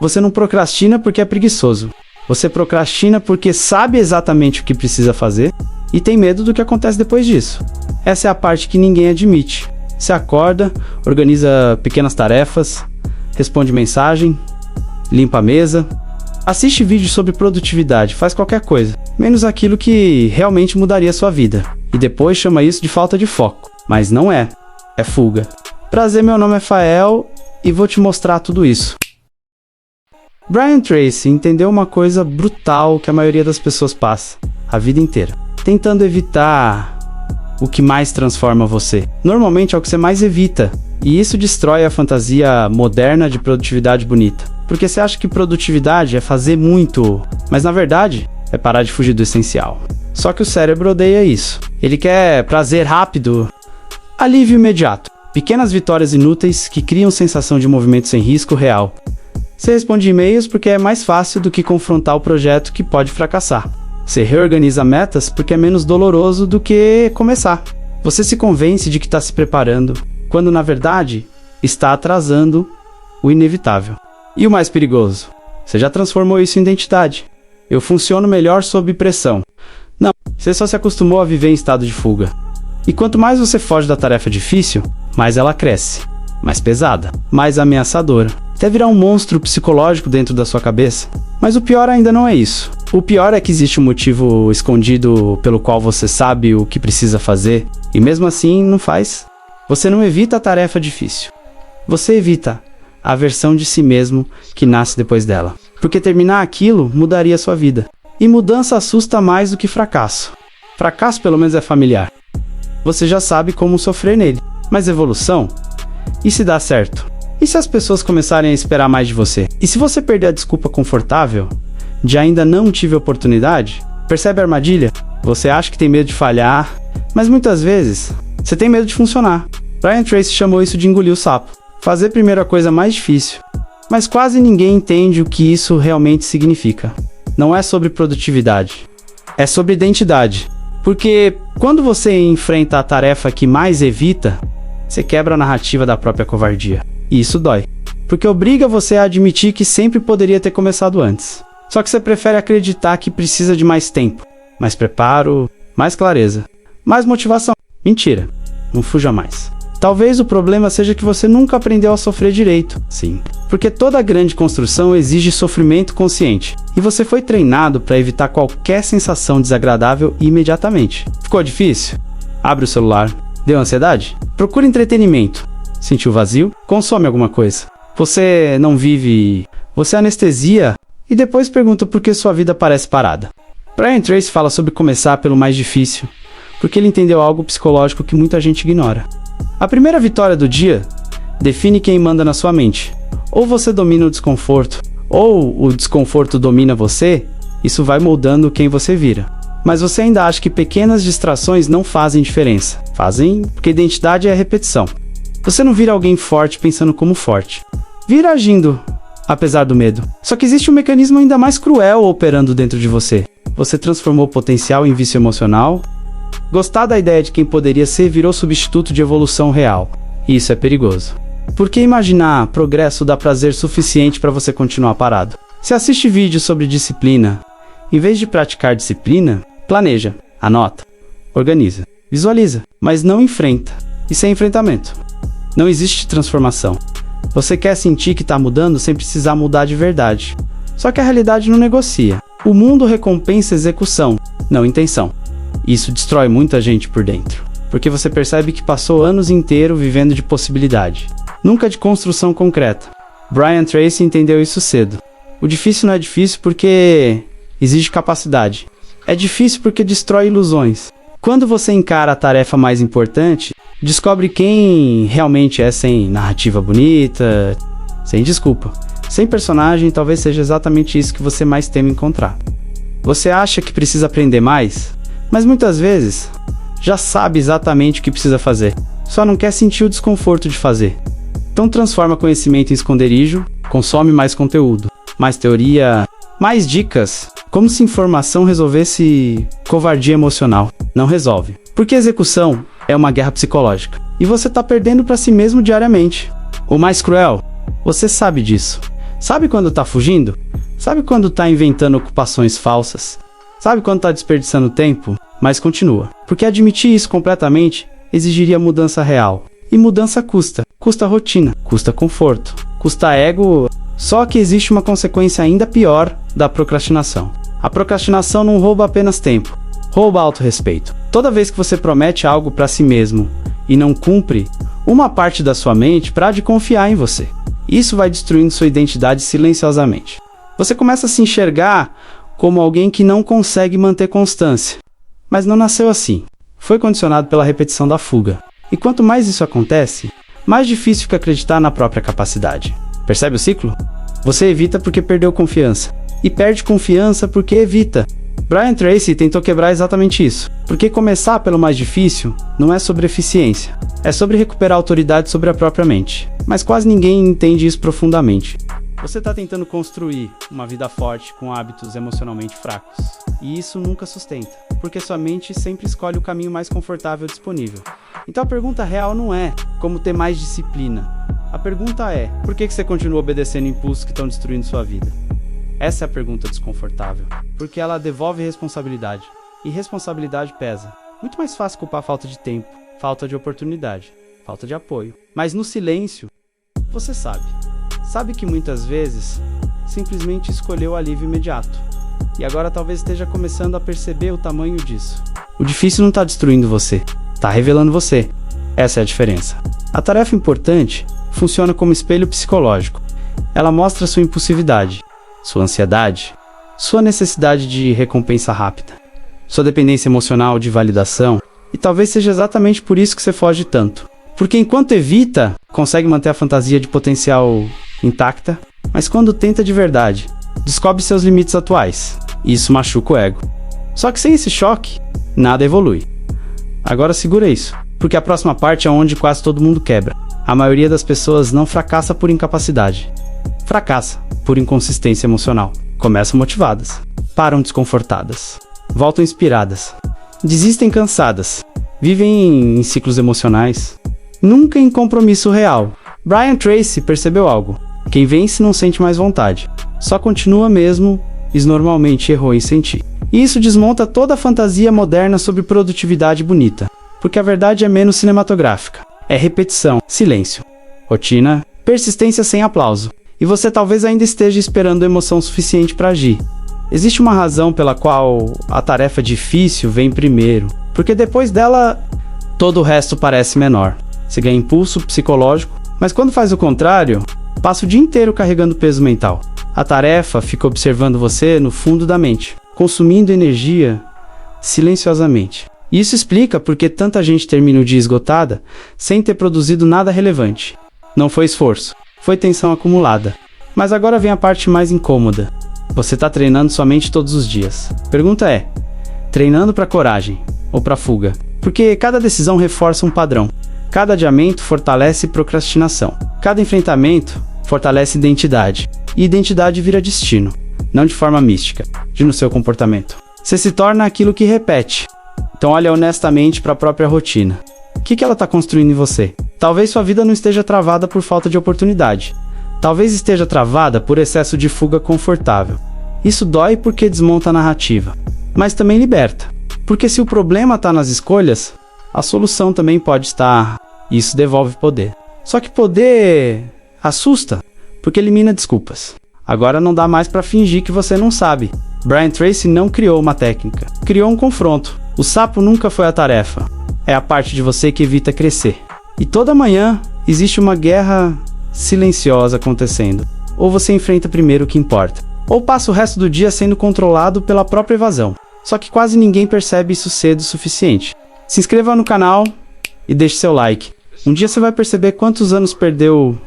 Você não procrastina porque é preguiçoso. Você procrastina porque sabe exatamente o que precisa fazer e tem medo do que acontece depois disso. Essa é a parte que ninguém admite. Você acorda, organiza pequenas tarefas, responde mensagem, limpa a mesa, assiste vídeos sobre produtividade, faz qualquer coisa, menos aquilo que realmente mudaria a sua vida. E depois chama isso de falta de foco. Mas não é. É fuga. Prazer, meu nome é Fael e vou te mostrar tudo isso. Brian Tracy entendeu uma coisa brutal que a maioria das pessoas passa a vida inteira, tentando evitar o que mais transforma você. Normalmente é o que você mais evita, e isso destrói a fantasia moderna de produtividade bonita. Porque você acha que produtividade é fazer muito, mas na verdade é parar de fugir do essencial. Só que o cérebro odeia isso. Ele quer prazer rápido, alívio imediato, pequenas vitórias inúteis que criam sensação de movimento sem risco real. Você responde e-mails porque é mais fácil do que confrontar o projeto que pode fracassar. Você reorganiza metas porque é menos doloroso do que começar. Você se convence de que está se preparando, quando na verdade está atrasando o inevitável. E o mais perigoso, você já transformou isso em identidade. Eu funciono melhor sob pressão. Não, você só se acostumou a viver em estado de fuga. E quanto mais você foge da tarefa difícil, mais ela cresce. Mais pesada, mais ameaçadora. Até virar um monstro psicológico dentro da sua cabeça. Mas o pior ainda não é isso. O pior é que existe um motivo escondido pelo qual você sabe o que precisa fazer e mesmo assim não faz. Você não evita a tarefa difícil. Você evita a versão de si mesmo que nasce depois dela. Porque terminar aquilo mudaria a sua vida. E mudança assusta mais do que fracasso. Fracasso pelo menos é familiar. Você já sabe como sofrer nele. Mas evolução? E se dá certo? E se as pessoas começarem a esperar mais de você? E se você perder a desculpa confortável de ainda não tive oportunidade? Percebe a armadilha? Você acha que tem medo de falhar, mas muitas vezes você tem medo de funcionar. Brian Tracy chamou isso de engolir o sapo. Fazer primeiro a coisa mais difícil. Mas quase ninguém entende o que isso realmente significa. Não é sobre produtividade. É sobre identidade. Porque quando você enfrenta a tarefa que mais evita, você quebra a narrativa da própria covardia. E isso dói. Porque obriga você a admitir que sempre poderia ter começado antes. Só que você prefere acreditar que precisa de mais tempo, mais preparo, mais clareza, mais motivação. Mentira. Não fuja mais. Talvez o problema seja que você nunca aprendeu a sofrer direito. Sim. Porque toda grande construção exige sofrimento consciente. E você foi treinado para evitar qualquer sensação desagradável imediatamente. Ficou difícil? Abre o celular. Deu ansiedade? Procura entretenimento. Sentiu vazio? Consome alguma coisa. Você não vive... Você anestesia e depois pergunta por que sua vida parece parada. Brian Tracy fala sobre começar pelo mais difícil, porque ele entendeu algo psicológico que muita gente ignora. A primeira vitória do dia define quem manda na sua mente. Ou você domina o desconforto, ou o desconforto domina você, isso vai moldando quem você vira. Mas você ainda acha que pequenas distrações não fazem diferença. Fazem porque identidade é repetição. Você não vira alguém forte pensando como forte. Vira agindo, apesar do medo. Só que existe um mecanismo ainda mais cruel operando dentro de você. Você transformou o potencial em vício emocional. Gostar da ideia de quem poderia ser virou substituto de evolução real. E isso é perigoso. Porque imaginar progresso dá prazer suficiente para você continuar parado. Se assiste vídeos sobre disciplina, em vez de praticar disciplina, planeja, anota, organiza, visualiza, mas não enfrenta. Isso é enfrentamento. Não existe transformação. Você quer sentir que está mudando sem precisar mudar de verdade. Só que a realidade não negocia. O mundo recompensa execução, não intenção. Isso destrói muita gente por dentro. Porque você percebe que passou anos inteiros vivendo de possibilidade. Nunca de construção concreta. Brian Tracy entendeu isso cedo. O difícil não é difícil porque exige capacidade. É difícil porque destrói ilusões. Quando você encara a tarefa mais importante, descobre quem realmente é sem narrativa bonita, sem desculpa. Sem personagem, talvez seja exatamente isso que você mais teme encontrar. Você acha que precisa aprender mais, mas muitas vezes já sabe exatamente o que precisa fazer. Só não quer sentir o desconforto de fazer. Então transforma conhecimento em esconderijo, consome mais conteúdo, mais teoria, mais dicas, como se informação resolvesse covardia emocional. Não resolve. Porque execução é uma guerra psicológica. E você está perdendo para si mesmo diariamente. O mais cruel, você sabe disso. Sabe quando tá fugindo? Sabe quando tá inventando ocupações falsas? Sabe quando tá desperdiçando tempo? Mas continua. Porque admitir isso completamente exigiria mudança real. E mudança custa. Custa rotina, custa conforto, custa ego. Só que existe uma consequência ainda pior da procrastinação. A procrastinação não rouba apenas tempo, rouba autorrespeito. Toda vez que você promete algo para si mesmo e não cumpre, uma parte da sua mente para de confiar em você. Isso vai destruindo sua identidade silenciosamente. Você começa a se enxergar como alguém que não consegue manter constância. Mas não nasceu assim. Foi condicionado pela repetição da fuga. E quanto mais isso acontece, mais difícil fica acreditar na própria capacidade. Percebe o ciclo? Você evita porque perdeu confiança. E perde confiança porque evita. Brian Tracy tentou quebrar exatamente isso. Porque começar pelo mais difícil não é sobre eficiência. É sobre recuperar autoridade sobre a própria mente. Mas quase ninguém entende isso profundamente. Você está tentando construir uma vida forte com hábitos emocionalmente fracos. E isso nunca sustenta, porque sua mente sempre escolhe o caminho mais confortável disponível. Então a pergunta real não é como ter mais disciplina. A pergunta é, por que você continua obedecendo impulsos que estão destruindo sua vida? Essa é a pergunta desconfortável, porque ela devolve responsabilidade. E responsabilidade pesa. Muito mais fácil culpar a falta de tempo, falta de oportunidade, falta de apoio. Mas no silêncio, você sabe. Sabe que muitas vezes, simplesmente escolheu o alívio imediato. E agora talvez esteja começando a perceber o tamanho disso. O difícil não está destruindo você, está revelando você. Essa é a diferença. A tarefa importante funciona como espelho psicológico. Ela mostra sua impulsividade, sua ansiedade, sua necessidade de recompensa rápida, sua dependência emocional de validação. E talvez seja exatamente por isso que você foge tanto. Porque enquanto evita, consegue manter a fantasia de potencial intacta, mas quando tenta de verdade, descobre seus limites atuais. E isso machuca o ego. Só que sem esse choque, nada evolui. Agora segura isso, porque a próxima parte é onde quase todo mundo quebra. A maioria das pessoas não fracassa por incapacidade. Fracassa por inconsistência emocional. Começam motivadas, param desconfortadas, voltam inspiradas, desistem cansadas, vivem em ciclos emocionais, nunca em compromisso real. Brian Tracy percebeu algo. Quem vence não sente mais vontade. Só continua mesmo e normalmente errou em sentir. E isso desmonta toda a fantasia moderna sobre produtividade bonita. Porque a verdade é menos cinematográfica. É repetição, silêncio, rotina, persistência sem aplauso. E você talvez ainda esteja esperando emoção suficiente para agir. Existe uma razão pela qual a tarefa difícil vem primeiro. Porque depois dela, todo o resto parece menor. Você ganha impulso psicológico, mas quando faz o contrário, passa o dia inteiro carregando peso mental. A tarefa fica observando você no fundo da mente, consumindo energia silenciosamente. Isso explica porque tanta gente termina o dia esgotada sem ter produzido nada relevante. Não foi esforço, foi tensão acumulada. Mas agora vem a parte mais incômoda. Você está treinando sua mente todos os dias. Pergunta é, treinando para coragem ou para fuga? Porque cada decisão reforça um padrão. Cada adiamento fortalece procrastinação. Cada enfrentamento fortalece identidade. E identidade vira destino. Não de forma mística, de no seu comportamento. Você se torna aquilo que repete. Então olha honestamente para a própria rotina. O que ela está construindo em você? Talvez sua vida não esteja travada por falta de oportunidade. Talvez esteja travada por excesso de fuga confortável. Isso dói porque desmonta a narrativa. Mas também liberta. Porque se o problema está nas escolhas, a solução também pode estar. Isso devolve poder. Só que poder assusta, porque elimina desculpas. Agora não dá mais para fingir que você não sabe. Brian Tracy não criou uma técnica, criou um confronto. O sapo nunca foi a tarefa. É a parte de você que evita crescer. E toda manhã existe uma guerra silenciosa acontecendo. Ou você enfrenta primeiro o que importa, ou passa o resto do dia sendo controlado pela própria evasão. Só que quase ninguém percebe isso cedo o suficiente. Se inscreva no canal e deixe seu like. Um dia você vai perceber quantos anos perdeu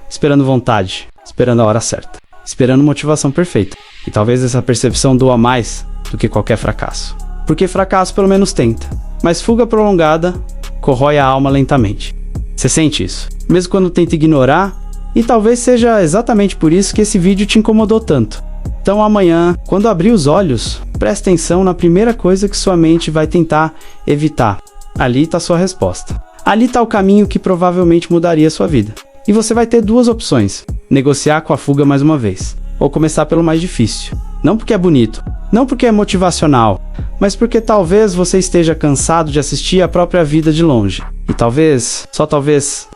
esperando vontade, esperando a hora certa, esperando motivação perfeita. E talvez essa percepção doa mais do que qualquer fracasso. Porque fracasso pelo menos tenta, mas fuga prolongada corrói a alma lentamente. Você sente isso, mesmo quando tenta ignorar, e talvez seja exatamente por isso que esse vídeo te incomodou tanto. Então amanhã, quando abrir os olhos, preste atenção na primeira coisa que sua mente vai tentar evitar. Ali está sua resposta. Ali está o caminho que provavelmente mudaria sua vida. E você vai ter duas opções: negociar com a fuga mais uma vez, ou começar pelo mais difícil. Não porque é bonito, não porque é motivacional, mas porque talvez você esteja cansado de assistir a própria vida de longe. E talvez, só talvez,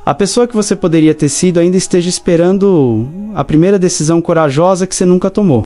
a pessoa que você poderia ter sido ainda esteja esperando a primeira decisão corajosa que você nunca tomou.